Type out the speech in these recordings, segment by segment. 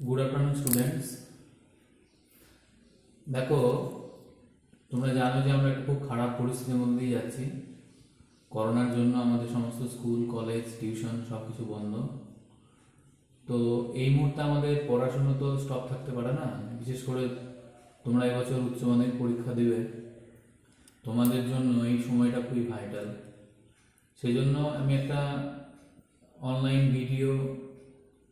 Good afternoon students. দেখো, তোমরা জানো যে আমরা একটা খুব খারাপ পরিস্থিতির মধ্যে দিয়ে যাচ্ছি। করোনার জন্য আমাদের সমস্ত স্কুল, কলেজ, টিউশন সব কিছু বন্ধ। তো এই মুহূর্তে আমাদের পড়াশুনো তো স্টপ থাকতে পারে না। বিশেষ করে তোমরা এবছর উচ্চ মাধ্যমিক পরীক্ষা দেবে, তোমাদের জন্য এই সময়টা খুবই ভাইটাল। সেই জন্য আমি একটা অনলাইন ভিডিও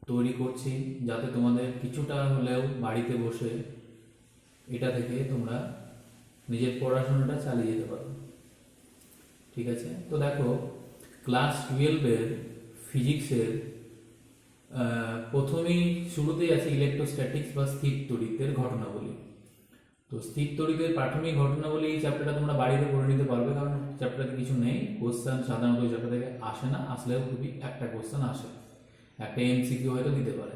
তৈরি করছি, যাতে তোমাদের কিছুটা হলেও বাড়িতে বসে এটা থেকে তোমরা নিজের পড়াশোনাটা চালিয়ে যেতে পারো। ঠিক আছে? তো দেখো, ক্লাস 12-এর ফিজিক্সের প্রথমেই শুরুতেই আছে ইলেকট্রোস্ট্যাটিক্স বা স্থির তড়িতের ঘটনাবলী। তো স্থির তড়িতের প্রাথমিক ঘটনাবলী এই চ্যাপ্টারটা তোমরা বাড়িতে পড়ে নিতে পারবে, কারণ চ্যাপ্টারে কিছু নেই। কোশ্চেন সাধারণত ওই চ্যাপ্টার থেকে আসে না, আসলেও খুবই একটা কোশ্চেন আসে, একটা এমসিকিউ হয়তো দিতে পারে।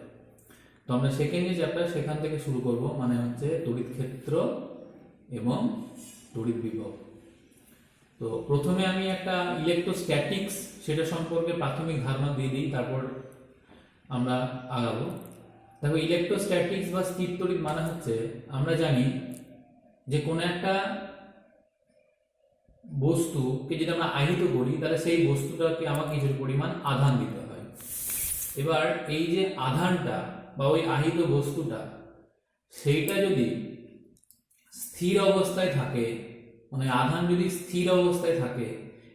তো আমরা সেকেন্ড যে চ্যাপ্টার সেখান থেকে শুরু করব, মানে হচ্ছে তড়িৎ ক্ষেত্র এবং তড়িৎ বিভব। তো প্রথমে আমি একটা ইলেকট্রোস্ট্যাটিক্স সেটা সম্পর্কে প্রাথমিক ধারণা দিয়ে দিই, তারপর আমরা আগাবো। দেখো, ইলেকট্রোস্ট্যাটিক্স বা স্থির তড়িৎ মানে হচ্ছে, আমরা জানি যে কোনো একটা বস্তুকে যদি আমরা আহিত করি, তাহলে সেই বস্তুটাকে আমাকে কিছু পরিমাণ আধান দিতে হয়। এবার এই যে আধানটা বা ওই আহিত বস্তুটা, সেইটা যদি স্থির অবস্থায় থাকে, মানে আধান যদি স্থির অবস্থায় থাকে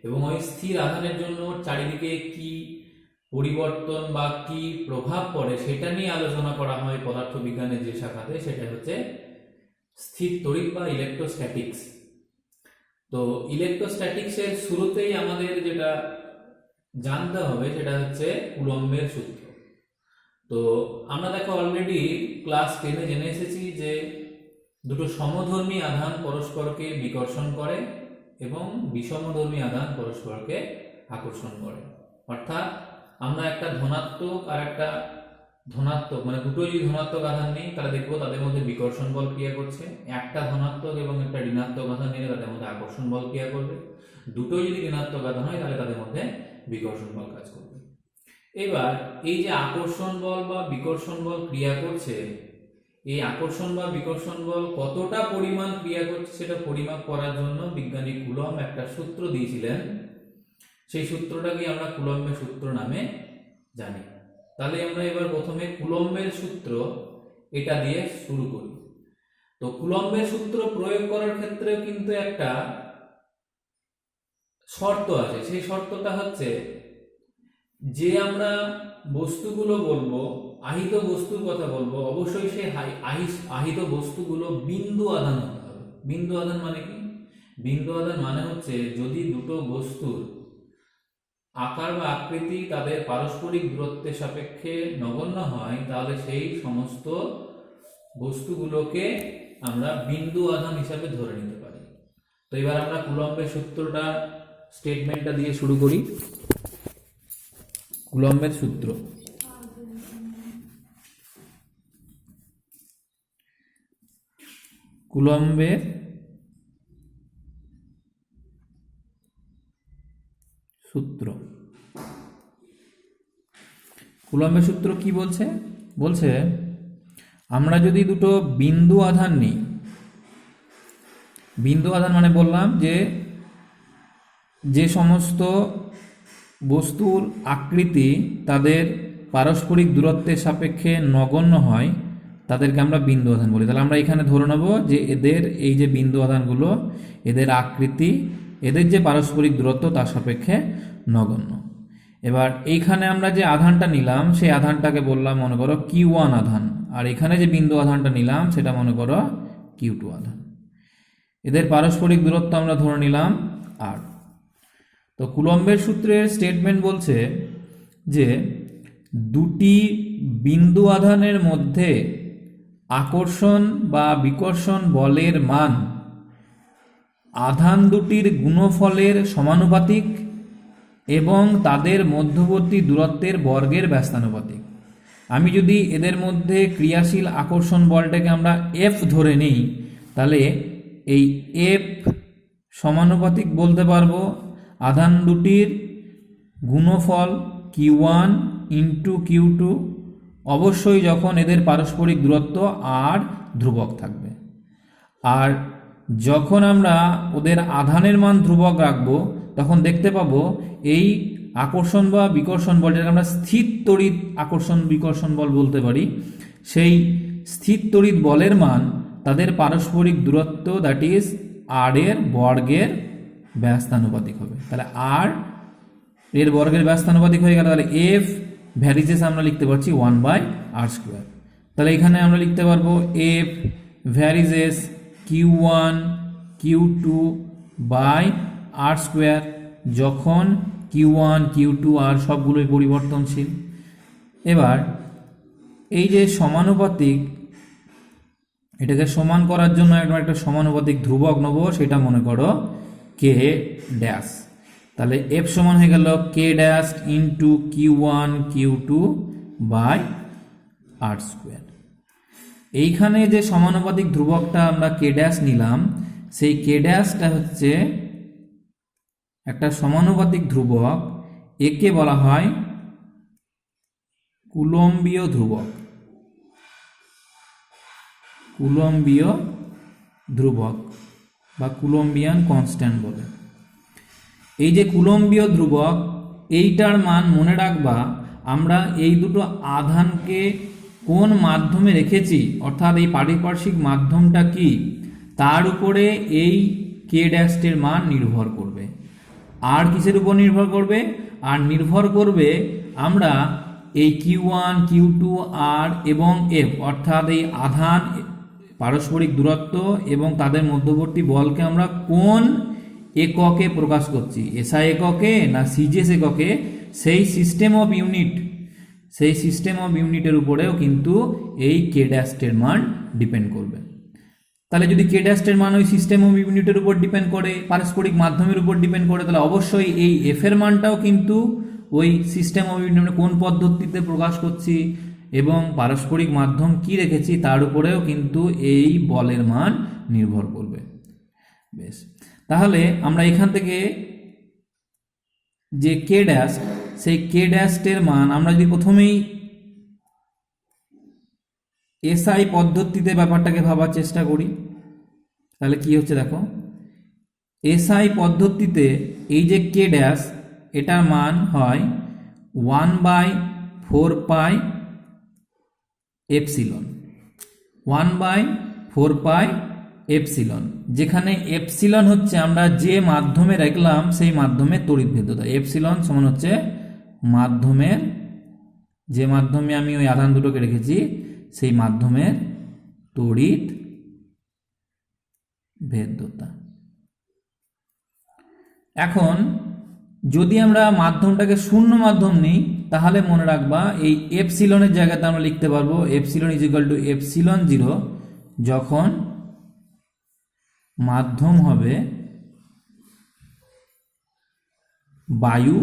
এবং ওই স্থির আধানের জন্য চারিদিকে কি পরিবর্তন বা কি প্রভাব পড়ে সেটা নিয়ে আলোচনা করা হয় পদার্থবিজ্ঞানের যে শাখাতে, সেটা হচ্ছে স্থির তড়িৎ বা ইলেকট্রোস্ট্যাটিক্স। তো ইলেকট্রোস্ট্যাটিক্সের শুরুতেই আমাদের যেটা জানতে হবে সেটা হচ্ছে কুলম্বের সূত্র। তো আমরা দেখো অলরেডি ক্লাস 10-এ জেনে এসেছি যে দুটো সমধর্মী আধান পরস্পরকে বিকর্ষণ করে এবং বিষমধর্মী আধান পরস্পরকে আকর্ষণ করে। অর্থাৎ আমরা একটা ধনাত্মক আর একটা ধনাত্মক, মানে দুটো যদি ধনাত্মক আধান নেই, তাহলে দেখবো তাদের মধ্যে বিকর্ষণ বল ক্রিয়া করছে। একটা ধনাত্মক এবং একটা ঋণাত্মক আধান নিলে তাদের মধ্যে আকর্ষণ বল ক্রিয়া করবে। দুটো যদি ঋণাত্মক আধান হয়, তাহলে তাদের মধ্যে বিকর্ষণ বল কাজ করবে। এবার এই যে আকর্ষণ বল বা বিকর্ষণ বল ক্রিয়া করছে, এই আকর্ষণ বা বিকর্ষণ বল কতটা পরিমাণ ক্রিয়া করছে সেটা পরিমাপ করার জন্য বিজ্ঞানী কুলম্ব একটা সূত্র দিয়েছিলেন। সেই সূত্রটাকে আমরা কুলম্বের সূত্র নামে জানি। তাহলে আমরা এবার প্রথমে কুলম্বের সূত্র এটা দিয়ে শুরু করি। তো কুলম্বের সূত্র প্রয়োগ করার ক্ষেত্রে কিন্তু একটা শর্ত আছে। সেই শর্তটা হচ্ছে যে আমরা বস্তুগুলো বলবো, আহিত বস্তুর কথা বলবো, অবশ্যই সেই আহিত বস্তুগুলো বিন্দু আধান হতে হবে। বিন্দু আধান মানে কি? বিন্দু আধান মানে হচ্ছে যদি দুটো বস্তুর আকার বা আকৃতি তাদের পারস্পরিক দূরত্বের সাপেক্ষে নগণ্য হয়, তাহলে সেই সমস্ত বস্তুগুলোকে আমরা বিন্দু আধান হিসাবে ধরে নিতে পারি। তো এবার আমরা কুলম্বের সূত্রটা, স্টেটমেন্টটা দিয়ে শুরু করি। কুলম্বের সূত্র। কুলম্বের সূত্র। কুলম্বের সূত্র কি বলছে? বলছে আমরা যদি দুটো বিন্দু আধান নিই, বিন্দু আধান মানে বললাম যে সমস্ত বস্তুর আকৃতি তাদের পারস্পরিক দূরত্বের সাপেক্ষে নগণ্য হয়, তাদেরকে আমরা বিন্দু আধান বলি। তাহলে আমরা এখানে ধরে নেব যে এদের এই যে বিন্দু আধানগুলো, এদের আকৃতি, এদের যে পারস্পরিক দূরত্ব তার সাপেক্ষে নগণ্য। এবার এইখানে আমরা যে আধানটা নিলাম সেই আধানটাকে বললাম মনে করো Q1 আধান, আর এখানে যে বিন্দু আধানটা নিলাম সেটা মনে করো Q2 আধান। এদের পারস্পরিক দূরত্ব আমরা ধরে নিলাম R। তো কুলম্বের সূত্রের স্টেটমেন্ট বলছে যে দুটি বিন্দু আধানের মধ্যে আকর্ষণ বা বিকর্ষণ বলের মান আধান দুটির গুণফলের সমানুপাতিক এবং তাদের মধ্যবর্তী দূরত্বের বর্গের ব্যস্তানুপাতিক। আমি যদি এদের মধ্যে ক্রিয়াশীল আকর্ষণ বলটাকে আমরা F ধরে নিই, তাহলে এই F সমানুপাতিক বলতে পারবো আধান দুটির গুণফল Q1 × Q2 অবশ্যই যখন এদের পারস্পরিক দূরত্ব আর ধ্রুবক থাকবে। আর যখন আমরা ওদের আধানের মান ধ্রুবক রাখবো তখন দেখতে পাবো এই আকর্ষণ বা বিকর্ষণ বল, যেটাকে আমরা স্থির তড়িৎ আকর্ষণ বিকর্ষণ বল বলতে পারি, সেই স্থির তড়িৎ বলের মান তাদের পারস্পরিক দূরত্ব দ্যাট ইজ আর এর বর্গের ব্যস্তানুপাতিক হবে। তাহলে আর এর বর্গের ব্যস্তানুপাতিক হয়ে গেল, তাহলে এফ ভ্যারিজেস আমরা লিখতে পারছি 1/r²। তাহলে এখানে আমরা লিখতে পারবো F varies as Q1 Q2 by r², যখন Q1 Q2 আর সবগুলোই পরিবর্তনশীল। এবার এই যে সমানুপাতিক, এটাকে সমান করার জন্য একটা সমানুপাতিক ধ্রুবক নেব, সেটা মনে করো কে ড্যাশ। তাহলে এফ সমান হয়ে গেল কে dash into Q1 Q2 by r²। এইখানে যে সমানুপাতিক ধ্রুবকটা আমরা কে ড্যাশ নিলাম, সেই কে ড্যাশটা হচ্ছে একটা সমানুপাতিক ধ্রুবক, একে বলা হয় কুলম্বীয় ধ্রুবক, কুলম্বীয় ধ্রুবক বা কুলম্বিয়ান কনস্ট্যান্ট বলে। এই যে কুলম্বীয় ধ্রুবক, এইটার মান মনে রাখবা, আমরা এই দুটো আধানকে কোন মাধ্যমে রেখেছি, অর্থাৎ এই পারিপার্শ্বিক মাধ্যমটা কি, তার উপরে এই কে ড্যাশের মান নির্ভর করবে। আর কিসের উপর নির্ভর করবে? আর নির্ভর করবে আমরা এই Q1 Q2 আর এবং এফ, অর্থাৎ এই আধান পারস্পরিক দূরত্ব এবং তাদের মধ্যবর্তী বলকে আমরা কোন এককে প্রকাশ করছি, এসআই এককে না সিজিএস এককে, সেই সিস্টেম অফ ইউনিট, সেই সিস্টেম অফ ইউনিটের উপরেও কিন্তু এই কে ড্যাশের মান ডিপেন্ড করবে। তাহলে যদি কে ড্যাশের মান ওই সিস্টেম অফ ইউনিটের উপর ডিপেন্ড করে, পারস্পরিক মাধ্যমের উপর ডিপেন্ড করে, তাহলে অবশ্যই এই এফ এর মানটাও কিন্তু ওই সিস্টেম অফ ইউনিট কোন পদ্ধতিতে প্রকাশ করছি এবং পারস্পরিক মাধ্যম কি রেখেছি তার উপরেও কিন্তু এই বলের মান নির্ভর করবে। বেশ, তাহলে আমরা এখান থেকে যে কে ড্যাশ, সেই কে ড্যাশের মান আমরা যদি প্রথমেই এসআই পদ্ধতিতে ব্যাপারটাকে ভাবার চেষ্টা করি, তাহলে কি হচ্ছে দেখো, এসআই পদ্ধতিতে এই যে কে ড্যাশ, এটার মান হয় 1/4π এপসিলন, 1/4π এপসিলন, যেখানে এপসিলন হচ্ছে আমরা যে মাধ্যমে রাখলাম সেই মাধ্যমের তড়িৎভেদ্যতা। এপসিলন সমান হচ্ছে মাধ্যমের, যে মাধ্যমে আমি ওই আধান দুটোকে রেখেছি সেই মাধ্যমের তড়িৎ ভেদ্যতা। এখন যদি আমরা মাধ্যমটাকে শূন্য মাধ্যম নিই, তাহলে মনে রাখবা এই এপসিলনের জায়গাতে আমরা লিখতে পারবো epsilon is equal two epsilon 0 যখন মাধ্যম হবে বায়ু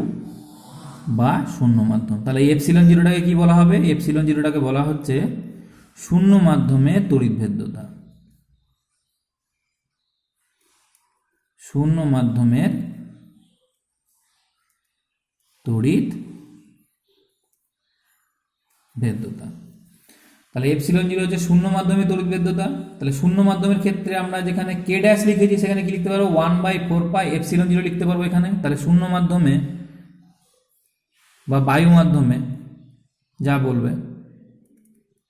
বা শূন্য মাধ্যম। তাহলে এপসিলন 0টাকে কি বলা হবে? এপসিলন 0টাকে বলা হচ্ছে শূন্য মাধ্যমে তড়িৎভেদ্যতা, শূন্য মাধ্যমের তড়িৎ ভেদ্যতা। তাহলে এপসিলন 0 হচ্ছে শূন্য মাধ্যমে তড়িৎ ভেদ্যতা। তাহলে শূন্য মাধ্যমের ক্ষেত্রে আমরা যেখানে কে ড্যাশ লিখেছি সেখানে কি লিখতে পারবো? 1/4π এপসিলন 0 লিখতে পারবো এখানে। তাহলে শূন্য মাধ্যমে বা বায়ু মাধ্যমে যা বলবে,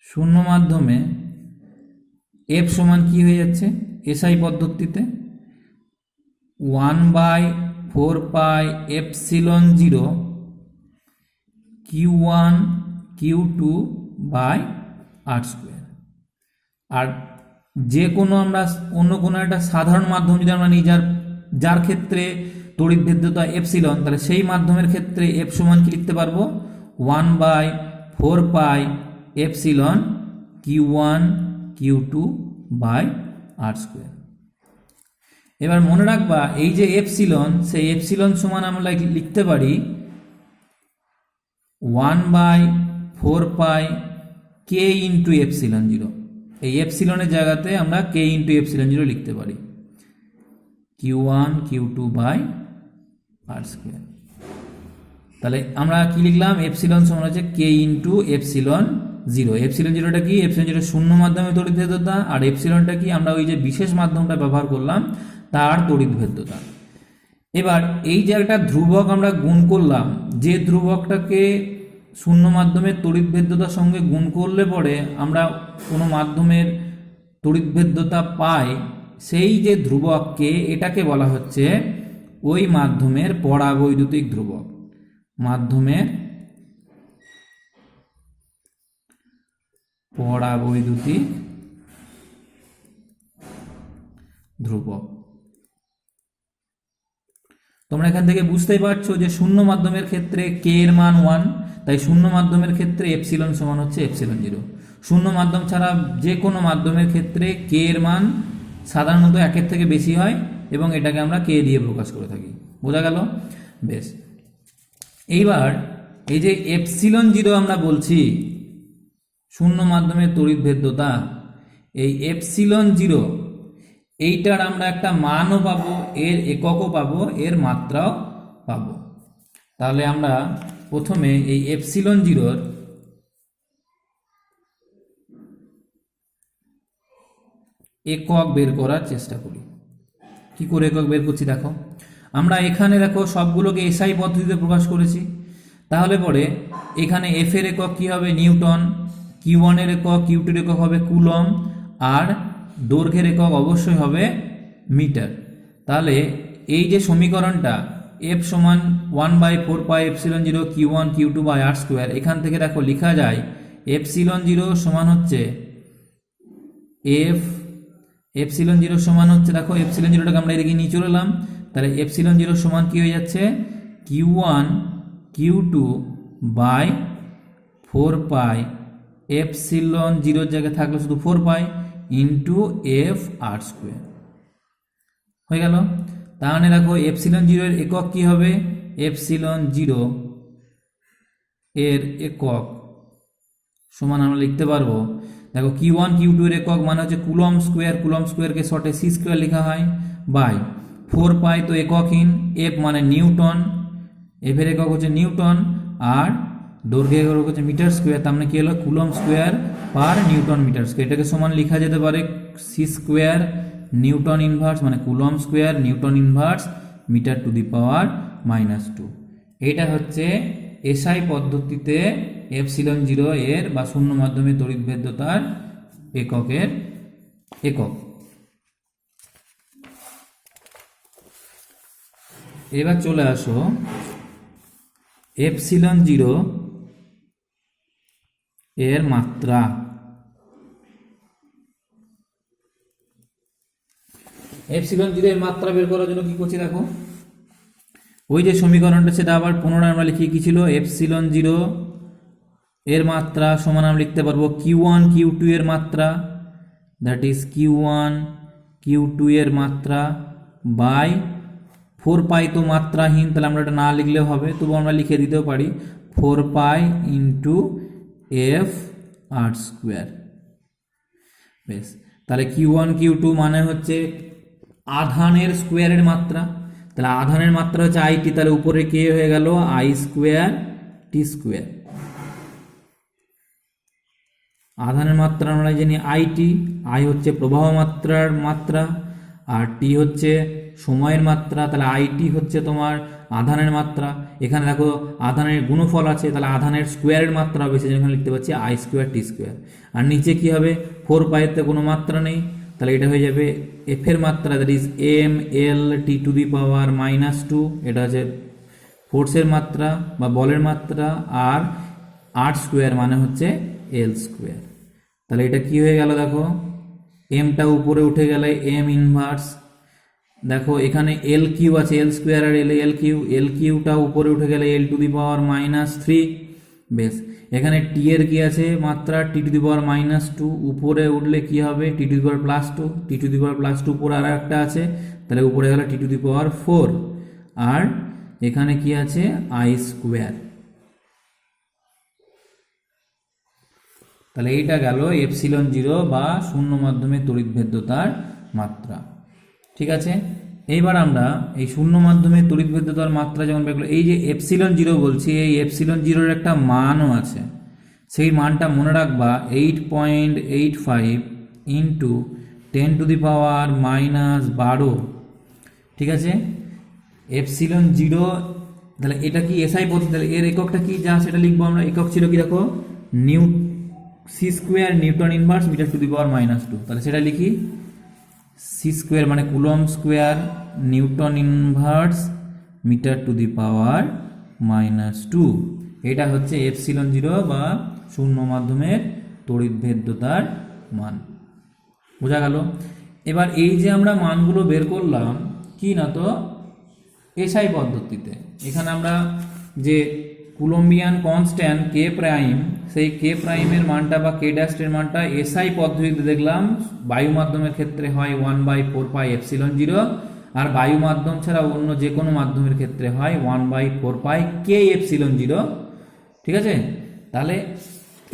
শূন্য মাধ্যমে এফ সমান কি হয়ে যাচ্ছে এসআই পদ্ধতিতে 1/4π epsilon 0 Q1 Q2 by r²। আর যে কোনো আমরা অন্য কোনো একটা সাধারণ মাধ্যম যদি আমরা নিই যার ক্ষেত্রে তড়িৎ ভেদ্যতা এপসিলন, তাহলে সেই মাধ্যমের ক্ষেত্রে এফ সমান কি লিখতে পারবো? 1/4π epsilon Q1 Q2 by r²। এবার মনে রাখবা এই যে এপসিলন, সেই এপসিলন সমান আমরা লিখতে পারি 1/4π কে ইন্টু এপসিলন 0। এই এপসিলনের জায়গাতে আমরা কে ইন্টু এপসিলন 0 লিখতে পারি Q1 Q2 বাই r²। তাহলে আমরা কি লিখলাম? এপসিলন সমান হচ্ছে কে ইন্টু এপসিলন জিরো। এপসিলন জিরোটা কি? এপসিলন জিরো শূন্য মাধ্যমে তড়িৎভেদ্যতা, আর এপসিলনটা কি? আমরা ওই যে বিশেষ মাধ্যমটা ব্যবহার করলাম তার তড়িৎভেদ্যতা। এবার এই যে একটা ধ্রুবক আমরা গুণ করলাম, যে ধ্রুবকটাকে শূন্য মাধ্যমের তড়িৎভেদ্যতার সঙ্গে গুণ করলে পরে আমরা কোনো মাধ্যমের তড়িৎভেদ্যতা পাই, সেই যে ধ্রুবককে, এটাকে বলা হচ্ছে ওই মাধ্যমের পরাবৈদ্যুতিক ধ্রুবক। মাধ্যমের পরাবৈদ্যুতিক ধ্রুবক। তোমরা এখান থেকে বুঝতেই পারছো যে শূন্য মাধ্যমের ক্ষেত্রে কে এর মান 1, তাই শূন্য মাধ্যমের ক্ষেত্রে এপসিলন সমান হচ্ছে এপসিলন জিরো। শূন্য মাধ্যম ছাড়া যে কোনো মাধ্যমের ক্ষেত্রে কে এর মান সাধারণত 1-এর থেকে বেশি হয় এবং এটাকে আমরা কে দিয়ে প্রকাশ করে থাকি। বোঝা গেল? বেশ, এইবার এই যে এপসিলন জিরো আমরা বলছি শূন্য মাধ্যমের তড়িৎভেদ্যতা, এই এপসিলন জিরো এইটার আমরা একটা মানও পাবো, এর এককও পাবো, এর মাত্রাও পাবো। তাহলে আমরা প্রথমে এই এপসিলন জিরোর একক বের করার চেষ্টা করি। কি করে একক বের করছি দেখো, আমরা এখানে দেখো সবগুলোকে এসআই পদ্ধতিতে প্রকাশ করেছি। তাহলে পরে এখানে এফ এর একক কি হবে? নিউটন। কিউ ওয়ানের একক, কিউ টুর একক হবে কুলম, আর দৈর্ঘ্যের একক অবশ্যই হবে মিটার। তাহলে এই যে সমীকরণটা এফ সমান 1/4 pi epsilon zero Q one Q two by R square, এখান থেকে দেখো লেখা যায় এপসিলন জিরো সমান হচ্ছে এপসিলন জিরো সমান হচ্ছে, দেখো এপসিলন জিরোটাকে আমরা এদিকে নিয়ে চলে এলাম, তাহলে এপসিলন জিরো সমান কি হয়ে যাচ্ছে? Q one Q two by 4 pi epsilon জিরোর জায়গায় থাকলো শুধু 4 pi into F R square হয়ে গেল। তাহলে দেখো এপসিলন জিরোর একক কি হবে? এপসিলন জিরো এর একক সমান আমরা লিখতে পারবো, দেখো কিউ ওয়ান কিউ টু এর একক মানে হচ্ছে কুলম স্কোয়ার, কুলম স্কোয়ারকে শর্টে সি স্কোয়ার লেখা হয়, বাই 4 পাই তো এককহীন, এফ মানে নিউটন, এফ এর একক হচ্ছে নিউটন, আর দৈর্ঘ্যের একক হচ্ছে মিটার স্কোয়ার, তার মানে কি হলো? Coulomb square per newton metre square. এটাকে সমান লেখা যেতে পারে সি স্কোয়ার নিউটন ইনভার্স মানে coulomb square newton inverse metre to the power -2। এটা হচ্ছে এসআই পদ্ধতিতে এপসিলন জিরো এর বা শূন্য মাধ্যমে তড়িৎভেদ্যতার এককের একক। এবার চলে আসো এপসিলন জিরো এর মাত্রা। এপসিলন জিরো এর মাত্রা বের করার জন্য কি করছি দেখো, ওই যে সমীকরণটা সেটা আবার পুনরায় আমরা লিখি, কি ছিল? এপসিলন জিরো এর মাত্রা সমান আমরা লিখতে পারবো কিউ ওয়ান কিউ টু এর মাত্রা, that is Q one Q two এর মাত্রা বাই 4 পাই তো মাত্রাহীন, তাহলে আমরা এটা না লিখলেও হবে, তবু আমরা লিখে দিতেও পারি 4 pi into F R square. বেশ, তাহলে কিউ ওয়ান কিউ টু মানে হচ্ছে আধানের স্কোয়ারের মাত্রা, তাহলে আধানের মাত্রা হচ্ছে আইটি, তাহলে উপরে কে হয়ে গেল? I square T square. আধানের মাত্রা আমরা জানি আইটি, আই হচ্ছে প্রবাহ মাত্রার মাত্রা আর টি হচ্ছে সময়ের মাত্রা, তাহলে আইটি হচ্ছে তোমার আধানের মাত্রা। এখানে দেখো আধানের গুণফল আছে, তাহলে আধানের স্কোয়ারের মাত্রা হবে, সেখানে লিখতে পাচ্ছি আই স্কোয়ার টি স্কোয়ার। আর নিচে কি হবে? 4 পাইতে কোনো মাত্রা নেই, তাহলে এটা হয়ে যাবে এফ এর মাত্রা, that is M L T to the power -2, এটা হচ্ছে ফোর্সের মাত্রা বা বলের মাত্রা, আর আর স্কোয়ার মানে হচ্ছে এল স্কোয়ার। তাহলে এটা কি হয়ে গেল? দেখো এমটা উপরে উঠে গেলে এম ইনভার্স, দেখো এখানে এল কিউ আছে, এল স্কোয়ার আর এল কিউটা উপরে উঠে গেলে এল টু দি পাওয়ার -3। বেশ, এখানে টি এর কি আছে? মাত্রা টি টু দি পাওয়ার -2, উপরে উঠলে কি হবে? টি to the power +2, T to the power +2 উপরে আর একটা আছে, তাহলে উপরে গেল টি টু দি পাওয়ার 4, আর এখানে কি আছে? I square. তাহলে এইটা গেল এপসিলন জিরো বা শূন্য মাধ্যমে তড়িৎভেদ্যতার মাত্রা। ঠিক আছে, এইবার আমরা এই শূন্য মাধ্যমে তড়িৎভেদ্যতার মাত্রা যখন বের করব, এই যে এপসিলন জিরো বলছি, এই এপসিলন জিরোর একটা মানও আছে, সেই মানটা মনে রাখবা 8.85 ইন্টু 10⁻⁻12। ঠিক আছে, এপসিলন জিরো। তাহলে এটা কি এসআই পদ্ধতি, তাহলে এর এককটা কি যা সেটা লিখবো আমরা। একক ছিল কি দেখো, C square newton inverse metre to the power -2। তাহলে সেটা লিখি, সি স্কোয়ার মানে coulomb square newton inverse metre to the power -2। এটা হচ্ছে এপসিলন জিরো বা শূন্য মাধ্যমের তড়িৎভেদ্যতার মান। বোঝা গেল? এবার এই যে আমরা মানগুলো বের করলাম কি না, তো এসআই পদ্ধতিতে। এখানে আমরা যে কুলম্বিয়ান কনস্ট্যান্ট কে প্রাইম, সেই কে প্রাইমের মানটা বা কে ড্যাশের মানটা এসআই পদ্ধতিতে দেখলাম বায়ু মাধ্যমের ক্ষেত্রে হয় 1/4πε0, আর বায়ু মাধ্যম ছাড়া অন্য যে কোনো মাধ্যমের ক্ষেত্রে হয় 1/4πkε0। ঠিক আছে, তাহলে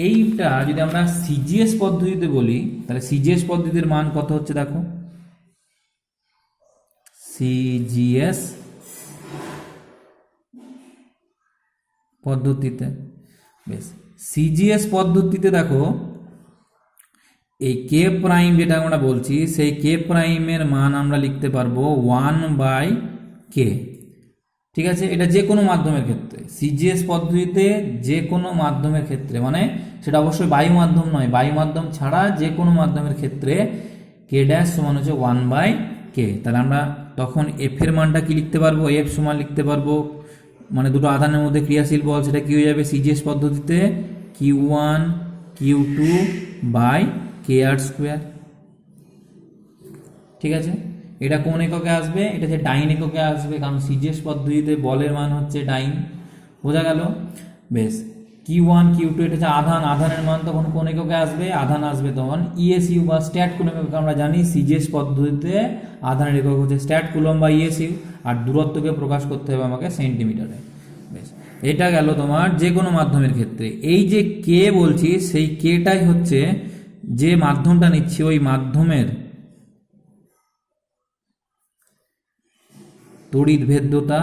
এইটা যদি আমরা সিজিএস পদ্ধতিতে বলি, তাহলে সিজিএস পদ্ধতির মান কত হচ্ছে দেখো, সিজিএস পদ্ধতিতে। বেশ, সিজিএস পদ্ধতিতে দেখো এই কে প্রাইম যেটা আমরা বলছি, সেই কে প্রাইমের মান আমরা লিখতে পারবো 1/k। ঠিক আছে, এটা যে কোনো মাধ্যমের ক্ষেত্রে, সিজিএস পদ্ধতিতে যে কোনো মাধ্যমের ক্ষেত্রে, মানে সেটা অবশ্যই বায়ু মাধ্যম নয়, বায়ু মাধ্যম ছাড়া যে কোনো মাধ্যমের ক্ষেত্রে কে ড্যাশ সমান হচ্ছে 1/k। তাহলে আমরা তখন এফ এর মানটা কি লিখতে পারবো, এফ সমান লিখতে পারবো মানে দুটো আধানের মধ্যে ক্রিয়াশীল বল, সেটা কি হয়ে যাবে সিজিএস পদ্ধতিতে Q1 Q2/kr²। ঠিক আছে, এটা কোন এককে আসবে, এটা যে ডাইন এককে আসবে, কারণ সিজিএস পদ্ধতিতে বলের মান হচ্ছে ডাইন। বোঝা গেল? বেশ, Q1 Q2 এটা হচ্ছে আধান, আধানের মান তখন কোন এককে আসবে, আধান আসবে তখন ইএসইউ বা স্ট্যাট কুলম একক। আমরা জানি সিজিএস পদ্ধতিতে আধানের একক হচ্ছে স্ট্যাট কুলম বা ইএসইউ, আর দূরত্বকে প্রকাশ করতে হবে আমাকে সেন্টিমিটারে। বেশ, এটা গেল তোমার যে কোনো মাধ্যমের ক্ষেত্রে। এই যে কে বলছি, সেই কেটাই হচ্ছে যে মাধ্যমটা নিচ্ছি ওই মাধ্যমের তড়িৎভেদ্যতা।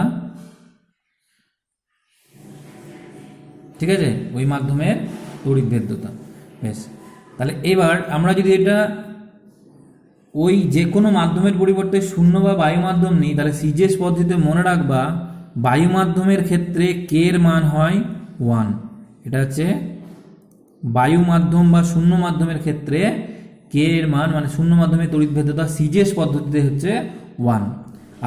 ঠিক আছে, ওই মাধ্যমের তড়িৎভেদ্যতা। বেশ, তাহলে এবার আমরা যদি এটা ওই যে কোনো মাধ্যমের পরিবর্তে শূন্য বা বায়ু মাধ্যম নিই, তাহলে সিজিএস পদ্ধতিতে মনে রাখবা বায়ু মাধ্যমের ক্ষেত্রে কে এর মান হয় 1। এটা হচ্ছে বায়ু মাধ্যম বা শূন্য মাধ্যমের ক্ষেত্রে কে এর মান মানে শূন্য মাধ্যমের তড়িৎভেদ্যতা সিজিএস পদ্ধতিতে হচ্ছে 1।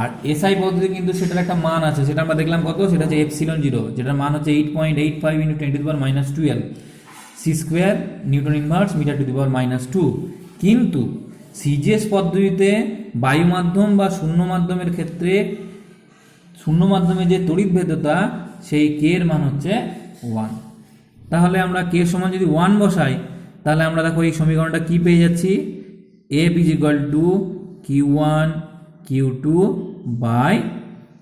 আর এসআই পদ্ধতি কিন্তু সেটার একটা মান আছে, সেটা আমরা দেখলাম কত, সেটা হচ্ছে এপসিলন জিরো, যেটার মান হচ্ছে 8.85 × 10⁻⁻12 C square newton inverse metre to the power -2। কিন্তু সিজিএস পদ্ধতিতে বায়ু মাধ্যম বা শূন্য মাধ্যমের ক্ষেত্রে শূন্য মাধ্যমে যে তড়িৎভেদ্যতা, সেই কে এর মান হচ্ছে 1। তাহলে আমরা কে সমান যদি 1 বসাই, তাহলে আমরা দেখো এই সমীকরণটা কি পেয়ে যাচ্ছি, F = Q1 Q2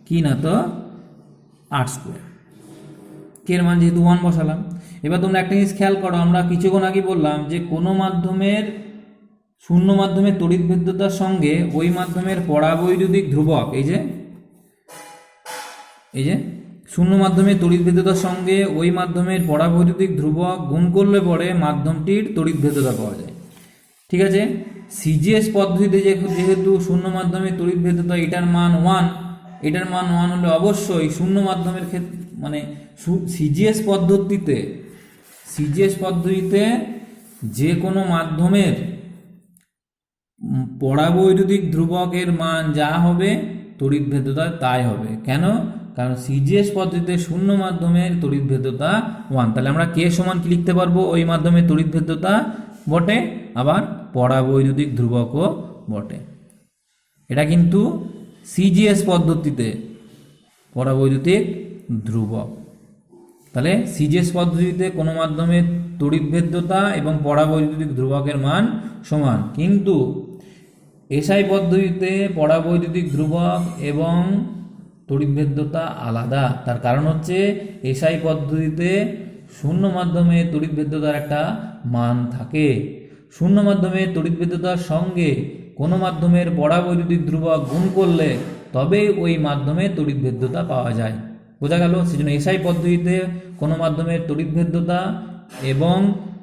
কি না তো r²। কে এর মান যেহেতু 1 বসালাম। এবার তোমরা একটা জিনিস খেয়াল করো, আমরা কিছুক্ষণ আগে বললাম যে কোনো মাধ্যমের শূন্য মাধ্যমের তড়িৎভেদ্যতার সঙ্গে ওই মাধ্যমের পরাবৈদ্যুতিক ধ্রুবক, এই যে শূন্য মাধ্যমের তড়িৎভেদ্যতার সঙ্গে ওই মাধ্যমের পরাবৈদ্যুতিক ধ্রুবক গুণ করলে পরে মাধ্যমটির তড়িৎভেদ্যতা পাওয়া যায়। ঠিক আছে, সিজিএস পদ্ধতিতে যেহেতু শূন্য মাধ্যমের তড়িৎভেদ্যতা এটার মান 1, এটার মান 1 হলে অবশ্যই শূন্য মাধ্যমের ক্ষেত্রে মানে সিজিএস পদ্ধতিতে যে কোনো মাধ্যমের পরাবৈদ্যুতিক ধ্রুবকের মান যা হবে তড়িৎভেদ্যতা তাই হবে। কেন? কারণ সিজিএস পদ্ধতিতে শূন্য মাধ্যমের তড়িৎভেদ্যতা 1। তাহলে আমরা কে সমান কি লিখতে পারবো, ওই মাধ্যমের তড়িৎভেদ্যতা বটে, আবার পরাবৈদ্যুতিক ধ্রুবকও বটে। এটা কিন্তু সিজিএস পদ্ধতিতে পরাবৈদ্যুতিক ধ্রুবক। তাহলে সিজিএস পদ্ধতিতে কোনো মাধ্যমের তড়িৎভেদ্যতা এবং পরাবৈদ্যুতিক ধ্রুবকের মান সমান, কিন্তু এসআই পদ্ধতিতে পরাবৈদ্যুতিক ধ্রুবক এবং তড়িৎভেদ্যতা আলাদা। তার কারণ হচ্ছে এসআই পদ্ধতিতে শূন্য মাধ্যমে তড়িৎভেদ্যতার একটা মান থাকে, শূন্য মাধ্যমে তড়িৎভেদ্যতার সঙ্গে কোনো মাধ্যমের পরাবৈদ্যুতিক ধ্রুবক গুণ করলে তবে ওই মাধ্যমে তড়িৎভেদ্যতা পাওয়া যায়। বোঝা গেল? সেজন্য এসআই পদ্ধতিতে কোনো মাধ্যমের তড়িৎভেদ্যতা এবং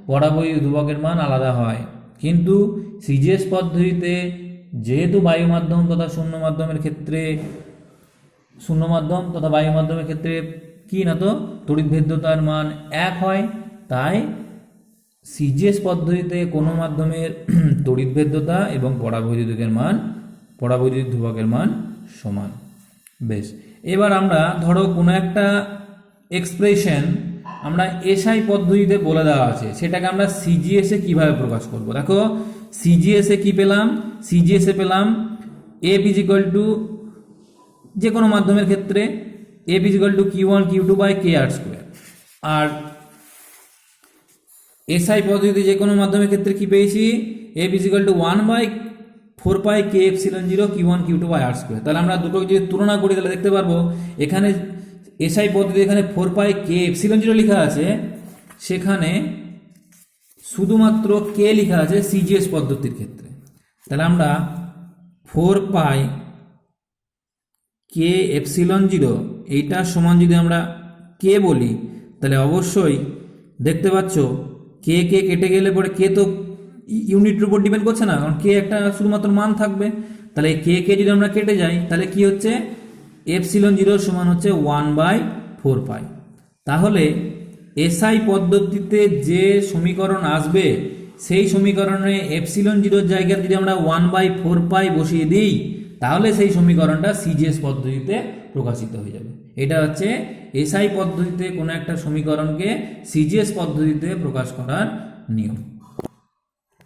পরাবৈদ্যুতিক ধ্রুবকের মান আলাদা হয়। কিন্তু সিজিএস পদ্ধতিতে যেহেতু বায়ু মাধ্যম তথা শূন্য মাধ্যমের ক্ষেত্রে শূন্য মাধ্যম তথা বায়ু মাধ্যমের ক্ষেত্রে কি না তো তড়িৎভেদ্যতার মান এক হয়, তাই সিজিএস পদ্ধতিতে কোনো মাধ্যমের তড়িৎভেদ্যতা এবং পরাবৈদ্যুতিক ধ্রুবকের মান সমান। বেশ, এবার আমরা ধরো কোনো একটা এক্সপ্রেশন আমরা এসআই পদ্ধতিতে বলে দেওয়া আছে, সেটাকে আমরা সিজিএস এ কিভাবে প্রকাশ করব। দেখো সিজিএস এ কি পেলাম, সিজিএস এ পেলাম এফ ইজ ইকুয়াল টু যে কোনো মাধ্যমের ক্ষেত্রে F is equal to Q1 Q2 by K R square. আর এসআই পদ্ধতিতে যে কোনো মাধ্যমের ক্ষেত্রে কি পেয়েছি, F is equal to 1/4 pi K epsilon 0 Q1 Q2 by R square. তাহলে আমরা দুটো যদি তুলনা করি তাহলে দেখতে পারবো এখানে এসআই পদ্ধতি এখানে 4 পাই কে এপসিলন 0 লেখা আছে, সেখানে শুধুমাত্র কে লেখা আছে সিজিএস পদ্ধতির ক্ষেত্রে। তাহলে আমরা 4 পাই কে এপসিলন 0 এইটার সমান যদি আমরা কে বলি, তাহলে অবশ্যই দেখতে পাচ্ছ কে কে কেটে গেলে পরে কে তো ইউনিটের উপর ডিপেন্ড করছে না, কারণ কে একটা শুধুমাত্র মান থাকবে। তাহলে কে কে যদি আমরা কেটে যাই তাহলে কি হচ্ছে, এপসিলন 0 সমান হচ্ছে 1/4 পাই। তাহলে এসআই পদ্ধতিতে যে সমীকরণ আসবে সেই সমীকরণে এপসিলন 0 জায়গায় যদি আমরা 1/4 পাই বসিয়ে দিই, তাহলে সেই সমীকরণটা সিজিএস পদ্ধতিতে প্রকাশিত হয়ে যাবে। এটা হচ্ছে এসআই পদ্ধতিতে কোনো একটা সমীকরণকে সিজিএস পদ্ধতিতে প্রকাশ করার নিয়ম।